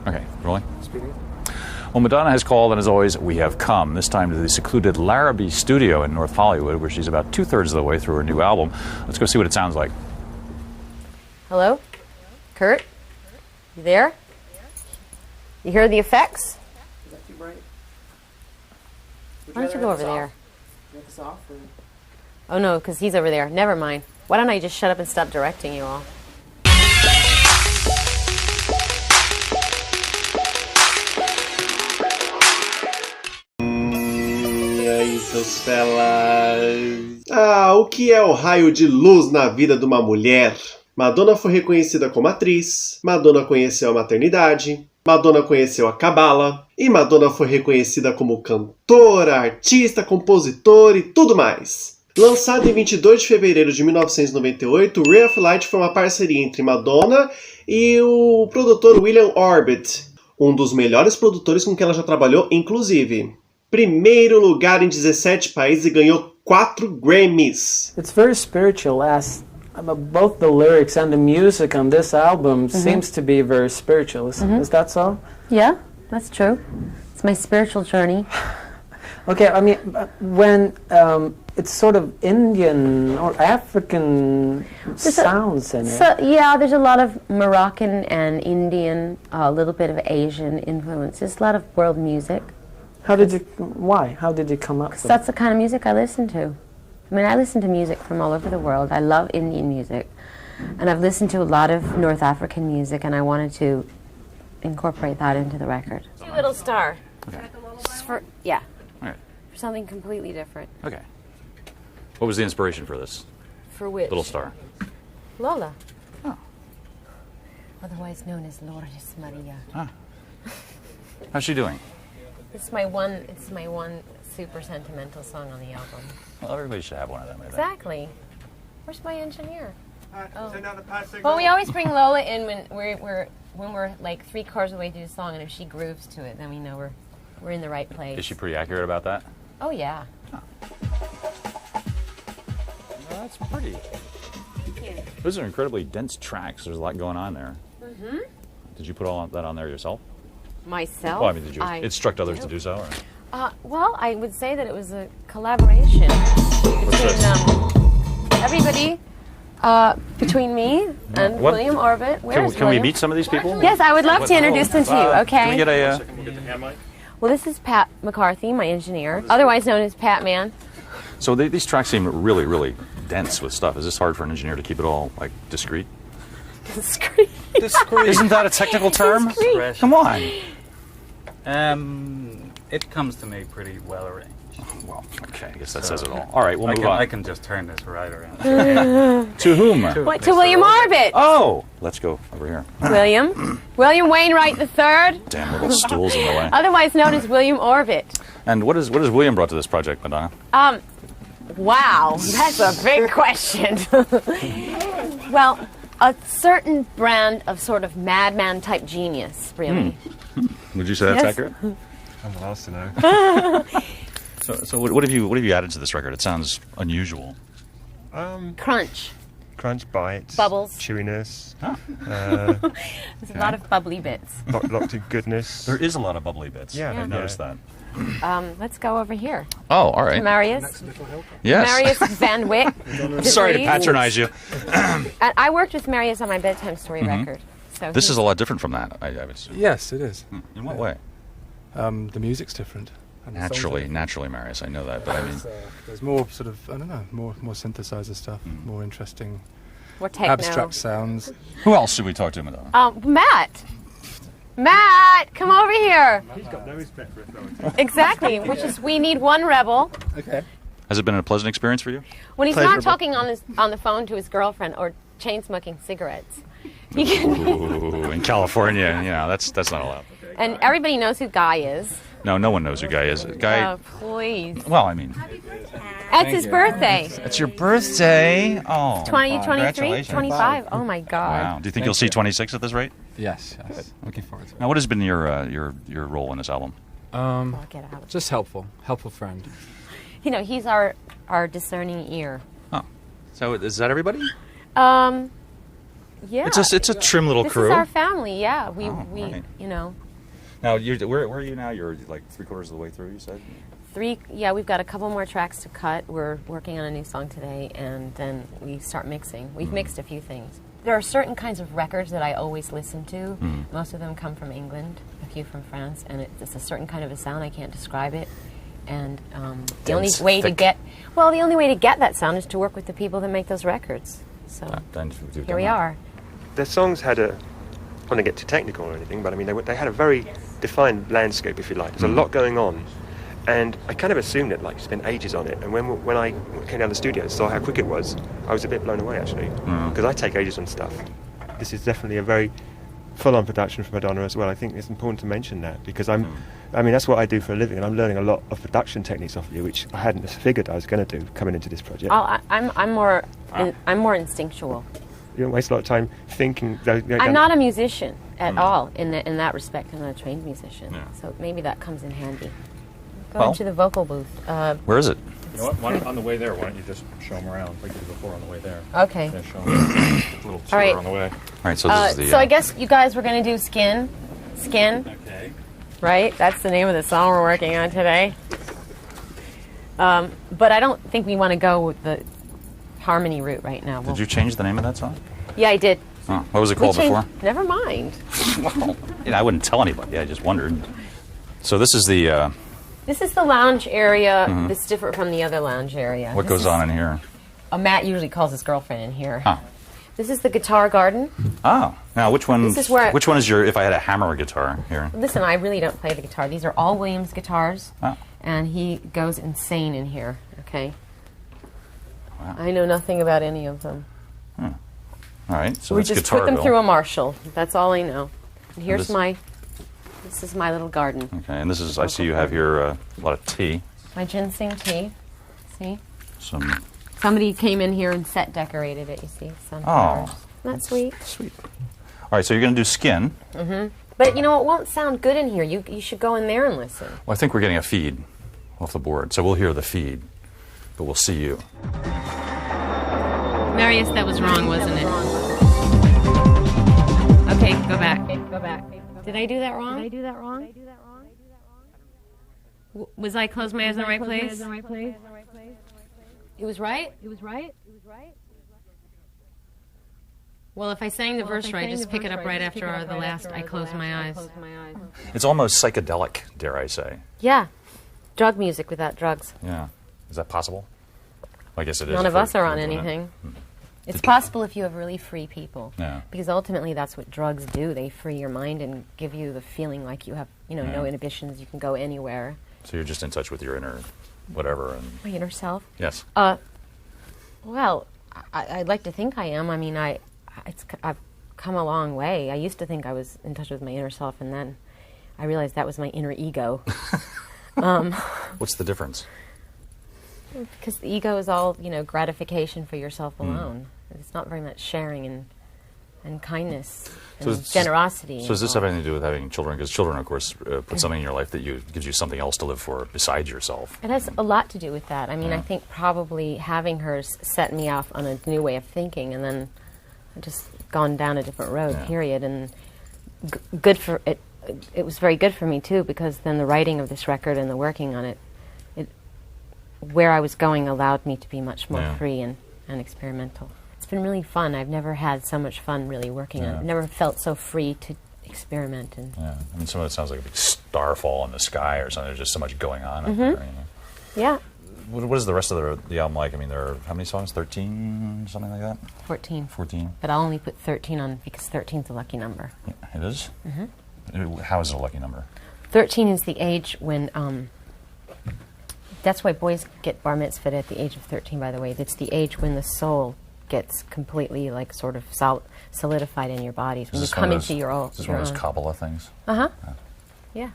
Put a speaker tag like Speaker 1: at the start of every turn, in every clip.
Speaker 1: Okay, rolling.
Speaker 2: Speaking.
Speaker 1: Well, Madonna has called, and as always, we have come, this time to the secluded Larrabee studio in North Hollywood, where she's about 2/3 of the way through her new album. Let's go see what it sounds like.
Speaker 3: Hello? Kurt? You there? You hear the effects?
Speaker 2: Is that too bright?
Speaker 3: Why don't you go over there?
Speaker 2: Make this off? Or?
Speaker 3: Oh no, because he's over there. Never mind. Why don't I just shut up and stop directing you all?
Speaker 4: E aí, seus felas? O que é o raio de luz na vida de uma mulher? Madonna foi reconhecida como atriz, Madonna conheceu a maternidade, Madonna conheceu a cabala, e Madonna foi reconhecida como cantora, artista, compositora e tudo mais. Lançado em 22 de fevereiro de 1998, Ray of Light foi uma parceria entre Madonna e o produtor William Orbit, um dos melhores produtores com quem ela já trabalhou, inclusive. Primeiro lugar em 17 países e ganhou 4 Grammys.
Speaker 2: It's very spiritual, as both the lyrics and the music on this album seems to be very spiritual. Is that so?
Speaker 3: Yeah, that's true. It's my spiritual journey.
Speaker 2: Okay, I mean, when it's sort of Indian or African sounds in it.
Speaker 3: So, yeah, there's a lot of Moroccan and Indian, a little bit of Asian influence. There's a lot of world music.
Speaker 2: Why? How did you come up with
Speaker 3: That's the kind of music I listen to. I mean, I listen to music from all over the world. I love Indian music. And I've listened to a lot of North African music, and I wanted to incorporate that into the record. Little Star.
Speaker 1: Okay.
Speaker 3: Just for, yeah.
Speaker 1: All right.
Speaker 3: For something completely different.
Speaker 1: Okay. What was the inspiration for this?
Speaker 3: For which?
Speaker 1: Little Star.
Speaker 3: Lola.
Speaker 1: Oh.
Speaker 3: Otherwise known as Lourdes Maria.
Speaker 1: Ah. How's she doing?
Speaker 3: It's my one super sentimental song on the album.
Speaker 1: Well, everybody should have one of them, I think.
Speaker 3: Exactly. Where's my engineer?
Speaker 5: Send out the pass signal.
Speaker 3: Well, we always bring Lola in when we're like 3 chords away through the song, and if she grooves to it, then we know we're in the right place.
Speaker 1: Is she pretty accurate about that?
Speaker 3: Oh yeah.
Speaker 1: Oh. Well, that's pretty.
Speaker 3: Thank you.
Speaker 1: Those are incredibly dense tracks. There's a lot going on there. Mm-hmm. Did you put all that on there yourself?
Speaker 3: Myself?
Speaker 1: Well, I mean, did you instruct others to do so? Or?
Speaker 3: Well, I would say that it was a collaboration between everybody, between me and William Orbit.
Speaker 1: Can we meet some of these people?
Speaker 3: Yes, I would love to introduce them to you. Okay.
Speaker 1: Can we get a?
Speaker 5: Can we get the hand mic?
Speaker 3: Well, this is Pat McCarthy, my engineer, otherwise known as Pat Man.
Speaker 1: So these tracks seem really, really dense with stuff. Is this hard for an engineer to keep it all like discreet?
Speaker 3: Discreet.
Speaker 1: Isn't that a technical term? Come on.
Speaker 5: It comes to me pretty well arranged.
Speaker 1: Well, okay, I guess that says it all. All right, we'll move on.
Speaker 5: I can just turn this right around.
Speaker 1: To whom?
Speaker 3: To William Orbit.
Speaker 1: Oh, let's go over here.
Speaker 3: William Wainwright III.
Speaker 1: Damn little stools in the way.
Speaker 3: Otherwise known as William Orbit.
Speaker 1: And what has William brought to this project, Madonna?
Speaker 3: Wow, that's a big question. Well, a certain brand of sort of madman type genius, really.
Speaker 1: Would you say that's accurate?
Speaker 5: I'm the last to know.
Speaker 1: So what have you added to this record? It sounds unusual.
Speaker 3: Crunch.
Speaker 5: Crunch, bites,
Speaker 3: bubbles,
Speaker 5: chewiness.
Speaker 3: There's a lot of bubbly bits.
Speaker 5: Lots of goodness.
Speaker 1: There is a lot of bubbly bits.
Speaker 5: Yeah,
Speaker 1: I noticed that.
Speaker 3: Let's go over here.
Speaker 1: Oh, all right.
Speaker 3: Marius.
Speaker 1: Yes.
Speaker 3: Marius Van Wick.
Speaker 1: Sorry to patronize you.
Speaker 3: And I worked with Marius on my bedtime story record. So
Speaker 1: this is a lot different from that, I would assume.
Speaker 6: Yes, it is.
Speaker 1: In what way?
Speaker 6: The music's different.
Speaker 1: Naturally, Marius, I know that, but I mean...
Speaker 6: there's more sort of, I don't know, more synthesizer stuff, more interesting,
Speaker 3: more techno.
Speaker 6: Abstract sounds.
Speaker 1: Who else should we talk to, Madonna?
Speaker 3: Matt! Matt, come over here!
Speaker 5: He's got no respect for authority.
Speaker 3: Exactly, which is, we need one rebel.
Speaker 6: Okay.
Speaker 1: Has it been a pleasant experience for you?
Speaker 3: When he's not talking on the phone to his girlfriend or chain-smoking cigarettes.
Speaker 1: Ooh, in California, that's not allowed.
Speaker 3: And everybody knows who Guy is.
Speaker 1: No one knows who Guy is. Guy.
Speaker 3: Oh, please.
Speaker 1: Well, I mean.
Speaker 3: It's his birthday.
Speaker 1: It's your birthday. Oh.
Speaker 3: 20, 23, 25. Oh my God.
Speaker 1: Wow. Do you think you'll see 26 at this rate?
Speaker 6: Yes. Looking forward to it.
Speaker 1: Now, what has been your role in this album?
Speaker 6: Just helpful friend.
Speaker 3: He's our discerning ear.
Speaker 1: Oh. So is that everybody?
Speaker 3: Yeah.
Speaker 1: It's a trim little
Speaker 3: This
Speaker 1: crew.
Speaker 3: is our family, yeah. We
Speaker 1: right.
Speaker 3: you know.
Speaker 1: Now, where are you now? You're like 3/4 of the way through, you said?
Speaker 3: Yeah, we've got a couple more tracks to cut. We're working on a new song today, and then we start mixing. We've mixed a few things. There are certain kinds of records that I always listen to. Most of them come from England, a few from France, and it's a certain kind of a sound. I can't describe it. And the only way to get that sound is to work with the people that make those records. So here we are.
Speaker 5: Their songs had I don't want to get too technical or anything, but I mean, they had a very defined landscape, if you like. There's a lot going on. And I kind of assumed that, like, you spent ages on it. And when I came down the studio and saw how quick it was, I was a bit blown away, actually. Because I take ages on stuff. This is definitely a very full-on production for Madonna as well. I think it's important to mention that, because I mean, that's what I do for a living, and I'm learning a lot of production techniques off of you, which I hadn't figured I was going to do coming into this project.
Speaker 3: I'm more instinctual.
Speaker 5: You don't waste a lot of time thinking.
Speaker 3: I'm not a musician at all in that respect. I'm not a trained musician, so maybe that comes in handy. Go into the vocal booth.
Speaker 1: Where is it?
Speaker 7: You know what? On the way there, why don't you just show them around like you did before on the way there?
Speaker 3: Okay.
Speaker 7: Yeah, show them a little tour
Speaker 3: right.
Speaker 7: on the way.
Speaker 1: All right, so this is the...
Speaker 3: So I guess you guys were going to do Skin.
Speaker 7: Okay.
Speaker 3: Right? That's the name of the song we're working on today. But I don't think we want to go with the harmony route right now.
Speaker 1: Did you change the name of that song?
Speaker 3: Yeah, I did.
Speaker 1: Oh, what was it called before?
Speaker 3: Never mind.
Speaker 1: Well, I wouldn't tell anybody. I just wondered. So this is the...
Speaker 3: This is the lounge area. It's different from the other lounge area.
Speaker 1: What goes on in here?
Speaker 3: Matt usually calls his girlfriend in here.
Speaker 1: Huh.
Speaker 3: This is the guitar garden.
Speaker 1: Oh. Now, which one is your, if I had a hammer guitar here?
Speaker 3: Listen, I really don't play the guitar. These are all Williams guitars.
Speaker 1: Oh.
Speaker 3: And he goes insane in here, okay?
Speaker 1: Wow.
Speaker 3: I know nothing about any of them.
Speaker 1: All right, so
Speaker 3: we
Speaker 1: that's
Speaker 3: just put them
Speaker 1: Guitarville.
Speaker 3: through a Marshall. That's all I know. And here's
Speaker 1: this-
Speaker 3: this is my little garden.
Speaker 1: Okay, and this is, I see you have here a lot of tea.
Speaker 3: My ginseng tea. See?
Speaker 1: Some...
Speaker 3: Somebody came in here and set decorated it, you see? Sunflowers. Isn't that sweet?
Speaker 1: Sweet. All right, so you're going to do Skin.
Speaker 3: But you know, it won't sound good in here. You should go in there and listen.
Speaker 1: Well, I think we're getting a feed off the board, so we'll hear the feed, but we'll see you.
Speaker 3: Marius, that was wrong, wasn't it? Okay, go back. Did I do that wrong? Was I close my eyes in the right place? It was right? Well, if I sang the verse right, just pick it up right after the last I closed my eyes.
Speaker 1: It's almost psychedelic, dare I say.
Speaker 3: Yeah. Drug music without drugs.
Speaker 1: Yeah. Is that possible? I guess it is.
Speaker 3: None of
Speaker 1: if
Speaker 3: us
Speaker 1: we're
Speaker 3: are on
Speaker 1: doing it.
Speaker 3: anything. It's possible if you have really free people.
Speaker 1: Yeah.
Speaker 3: Because ultimately that's what drugs do. They free your mind and give you the feeling like you have, no inhibitions. You can go anywhere.
Speaker 1: So you're just in touch with your inner whatever. And
Speaker 3: My inner self?
Speaker 1: yes.
Speaker 3: Well, I'd like to think I am. I mean, I've come a long way. I used to think I was in touch with my inner self, and then I realized that was my inner ego.
Speaker 1: What's the difference?
Speaker 3: Because the ego is all, gratification for yourself alone. It's not very much sharing and kindness and generosity.
Speaker 1: So does this have anything to do with having children? Because children, of course, put something in your life that gives you something else to live for besides yourself.
Speaker 3: It has a lot to do with that. I mean, I think probably having her set me off on a new way of thinking, and then I've just gone down a different road, period. And good for it. It was very good for me, too, because then the writing of this record and the working on it, where I was going allowed me to be much more free and experimental. It's been really fun. I've never had so much fun really working on it. I've never felt so free to experiment.
Speaker 1: I mean, some of it sounds like a big starfall in the sky or something. There's just so much going on up there.
Speaker 3: Yeah.
Speaker 1: What is the rest of the album like? I mean, there are how many songs? 13, something like that?
Speaker 3: 14.
Speaker 1: 14. But
Speaker 3: I'll only put 13 on because 13 is a lucky number.
Speaker 1: It is? How is it a lucky number?
Speaker 3: 13 is the age when... that's why boys get bar mitzvahed at the age of 13, by the way. It's the age when the soul gets completely, sort of solidified in your bodies. When you come into your own.
Speaker 1: Is this one of those Kabbalah things?
Speaker 3: Uh-huh. Yeah.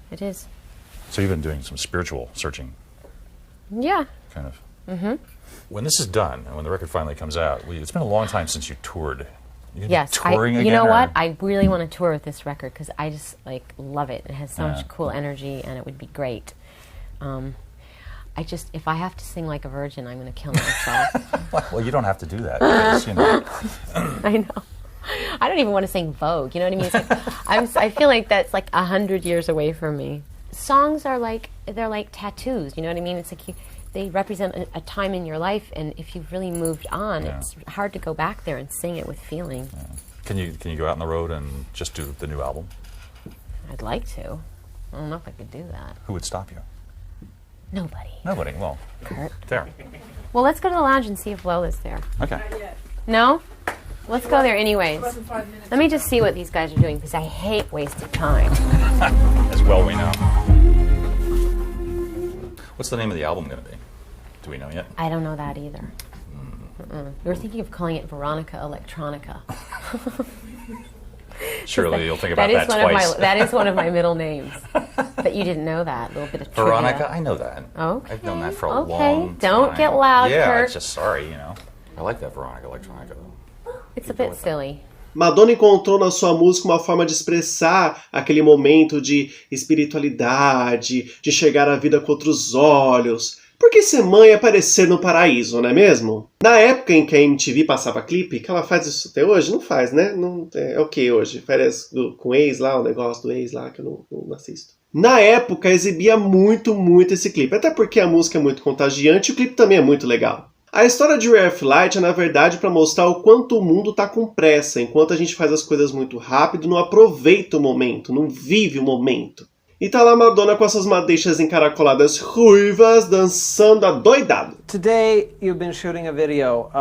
Speaker 3: It is.
Speaker 1: So you've been doing some spiritual searching.
Speaker 3: Yeah.
Speaker 1: Kind of. When this is done, and when the record finally comes out, it's been a long time since you toured.
Speaker 3: Yes,
Speaker 1: touring again?
Speaker 3: You know what? I really want to tour with this record because I just love it. It has so much cool energy, and it would be great. if I have to sing like a virgin, I'm going to kill myself.
Speaker 1: Well, you don't have to do that. Because, you know.
Speaker 3: I know. I don't even want to sing Vogue. You know what I mean? It's like, I feel like that's like 100 years away from me. Songs are like, they're like tattoos. You know what I mean? It's like they represent a time in your life, and if you've really moved on, it's hard to go back there and sing it with feeling.
Speaker 1: Yeah. Can you go out on the road and just do the new album?
Speaker 3: I'd like to. I don't know if I could do that.
Speaker 1: Who would stop you?
Speaker 3: Nobody.
Speaker 1: Nobody. Well,
Speaker 3: Kurt.
Speaker 1: there.
Speaker 3: Well, let's go to the lounge and see if Lola's there.
Speaker 1: Okay.
Speaker 3: No? Let's go there anyways. Let me just see what these guys are doing, because I hate wasted time.
Speaker 1: As well we know. What's the name of the album going to be? Do we know yet?
Speaker 3: I don't know that either. We were thinking of calling it Veronica Electronica.
Speaker 1: Surely you'll think about that twice.
Speaker 3: That is one of my middle names. But you didn't know that. A little bit of trivia.
Speaker 1: Veronica, I know that.
Speaker 3: Okay.
Speaker 1: I've known that for a long time.
Speaker 3: Don't get loud,
Speaker 1: Yeah,
Speaker 3: Kurt.
Speaker 1: it's just sorry, you know. I like that Veronica Electronica, though.
Speaker 3: It's a bit silly.
Speaker 4: Madonna encontrou na sua música uma forma de expressar aquele momento de espiritualidade, de enxergar a vida com outros olhos. Porque ser mãe é parecer no paraíso, não é mesmo? Na época em que a MTV passava clipe, que ela faz isso até hoje? Não faz, né? Não, é o que hoje? Férias com o ex lá, o negócio do ex lá, que eu não assisto. Na época exibia muito esse clipe, até porque a música é muito contagiante e o clipe também é muito legal. A história de Ray of Light é, na verdade, para mostrar o quanto o mundo tá com pressa, enquanto a gente faz as coisas muito rápido, não aproveita o momento, não vive o momento. E tá lá Madonna com essas madeixas encaracoladas ruivas, dançando adoidado.
Speaker 2: Today you've been shooting a video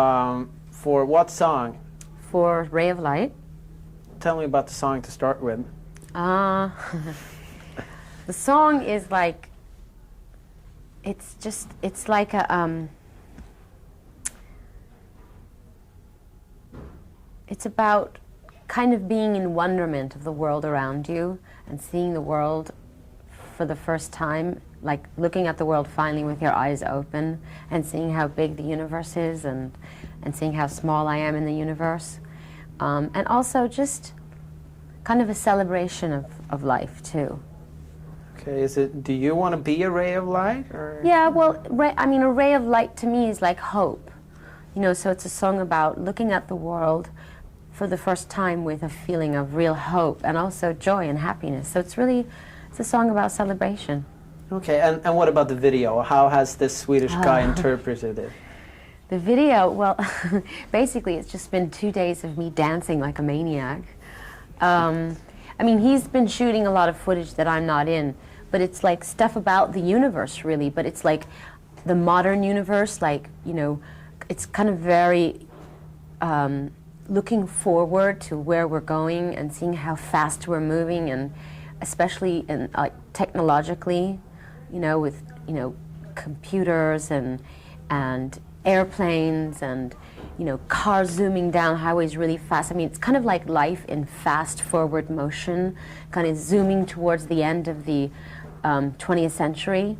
Speaker 2: for what song?
Speaker 3: For Ray of Light.
Speaker 2: Tell me about the song to start with.
Speaker 3: The song is like, it's like a, it's about kind of being in wonderment of the world around you and seeing the world for the first time, like looking at the world finally with your eyes open and seeing how big the universe is and seeing how small I am in the universe. And also just kind of a celebration of life too.
Speaker 2: Okay, do you want to be a ray of light? Or?
Speaker 3: Yeah, well, a ray of light to me is like hope. You know, so it's a song about looking at the world for the first time with a feeling of real hope and also joy and happiness. So it's a song about celebration.
Speaker 2: Okay, and what about the video? How has this Swedish guy interpreted it?
Speaker 3: The video, well, basically it's just been 2 days of me dancing like a maniac. He's been shooting a lot of footage that I'm not in, but it's like stuff about the universe, really, but it's like the modern universe, like, you know, it's kind of very looking forward to where we're going and seeing how fast we're moving, and especially in technologically, you know, with, you know, computers and airplanes and, you know, cars zooming down highways really fast. I mean, it's kind of like life in fast forward motion, kind of zooming towards the end of the 20th century,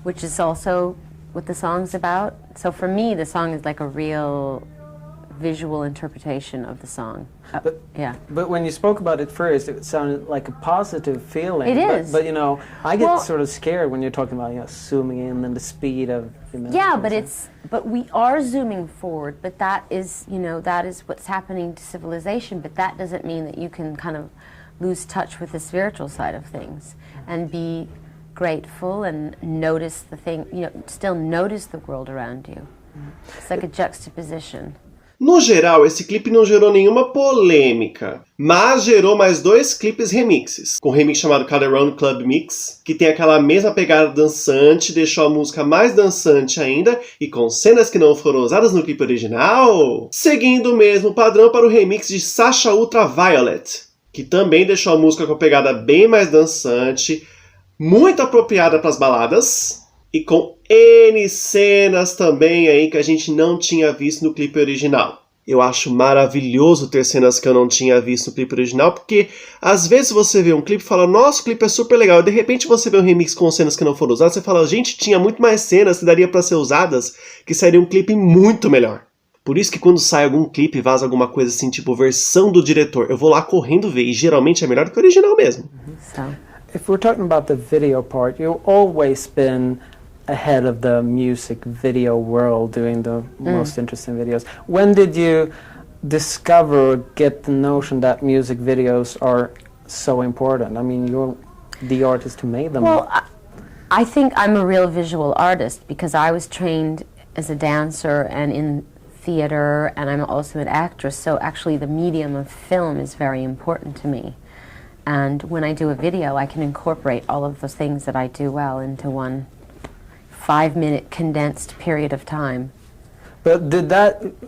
Speaker 3: which is also what the song's about. So for me, the song is like a real visual interpretation of the song.
Speaker 2: But when you spoke about it first, it sounded like a positive feeling.
Speaker 3: It is.
Speaker 2: But you know, I get sort of scared when you're talking about, you know, zooming in and the speed of.
Speaker 3: Yeah, but we are zooming forward. But that is, you know, that is what's happening to civilization. But that doesn't mean that you can kind of lose touch with the spiritual side of things and be grateful and notice the thing. You know, still notice the world around you. It's like a juxtaposition.
Speaker 4: No geral, esse clipe não gerou nenhuma polêmica, mas gerou mais 2 clipes remixes, com um remix chamado Calderon Club Mix, que tem aquela mesma pegada dançante, deixou a música mais dançante ainda, e com cenas que não foram usadas no clipe original, seguindo o mesmo padrão para o remix de Sasha Ultraviolet, que também deixou a música com a pegada bem mais dançante, muito apropriada para as baladas, e com N cenas também aí que a gente não tinha visto no clipe original. Eu acho maravilhoso ter cenas que eu não tinha visto no clipe original, porque às vezes você vê um clipe e fala, nossa, o clipe é super legal, e de repente você vê um remix com cenas que não foram usadas, você fala, gente, tinha muito mais cenas que daria para ser usadas, que seria um clipe muito melhor. Por isso que quando sai algum clipe, vaza alguma coisa assim, tipo versão do diretor, eu vou lá correndo ver, e geralmente é melhor do que o original mesmo.
Speaker 2: If we're talking about the video part, you've always been ahead of the music video world, doing the most interesting videos. When did you discover or get the notion that music videos are so important? I mean, you're the artist who made them.
Speaker 3: Well, I think I'm a real visual artist because I was trained as a dancer and in theater, and I'm also an actress, so actually the medium of film is very important to me. And when I do a video, I can incorporate all of those things that I do well into one 5-minute condensed period of time.
Speaker 2: But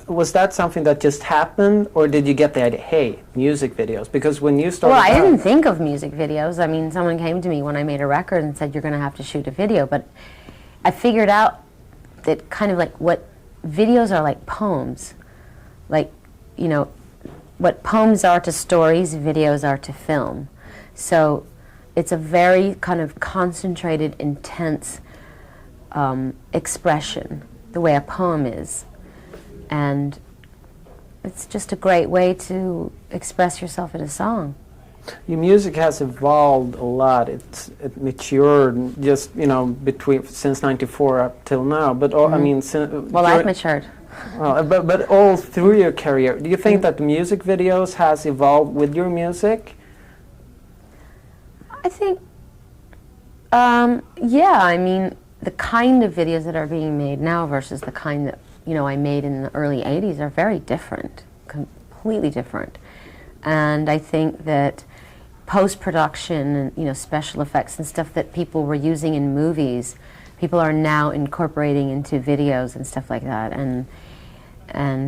Speaker 2: was that something that just happened, or did you get the idea, hey, music videos? Because when you started
Speaker 3: Well, I didn't think of music videos. I mean, someone came to me when I made a record and said, you're going to have to shoot a video. But I figured out that kind of like what videos are like poems. Like, you know, what poems are to stories, videos are to film. So it's a very kind of concentrated, intense expression, the way a poem is. And it's just a great way to express yourself in a song.
Speaker 2: Your music has evolved a lot. It matured just, you know, since '94 up till now. But I mean,
Speaker 3: well, I've matured.
Speaker 2: But all through your career, do you think that the music videos has evolved with your music?
Speaker 3: I think, yeah. I mean, the kind of videos that are being made now versus the kind that, you know, I made in the early '80s are very different, completely different. And I think that post-production and, you know, special effects and stuff that people were using in movies, people are now incorporating into videos and stuff like that. And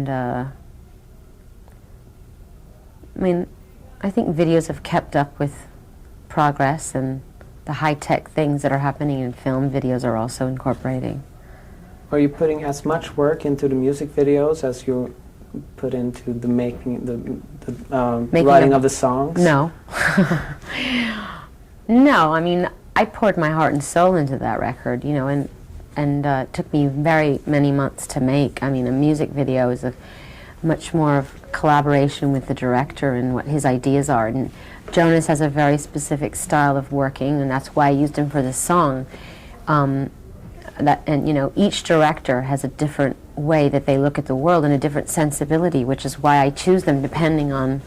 Speaker 3: I mean, I think videos have kept up with progress, and the high-tech things that are happening in film, videos are also incorporating.
Speaker 2: Are you putting as much work into the music videos as you put into the making writing of the songs?
Speaker 3: No. No, I mean, I poured my heart and soul into that record, you know, and it took me very many months to make. I mean, a music video is a much more of collaboration with the director and what his ideas are. And Jonas has a very specific style of working, and that's why I used him for this song. And you know, each director has a different way that they look at the world and a different sensibility, which is why I choose them depending on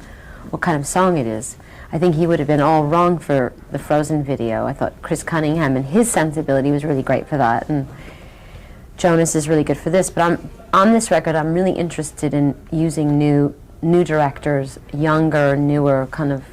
Speaker 3: what kind of song it is. I think he would have been all wrong for the Frozen video. I thought Chris Cunningham and his sensibility was really great for that, and Jonas is really good for this. But on this record, I'm really interested in using new directors, younger, newer, kind of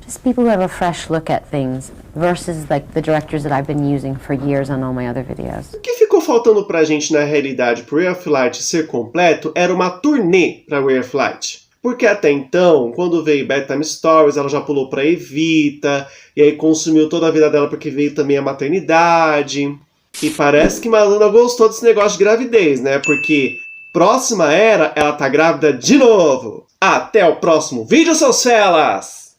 Speaker 3: just people who have a fresh look at things versus like the directors that I've been using for years on all my other videos.
Speaker 4: O que ficou faltando pra gente na realidade pro Way of Light ser completo era uma turnê pra Way of Light. Porque até então, quando veio Bedtime Stories, ela já pulou pra Evita, e aí consumiu toda a vida dela porque veio também a maternidade. E parece que Madonna gostou desse negócio de gravidez, né? Porque próxima era, ela tá grávida de novo. Até o próximo vídeo, seus felas!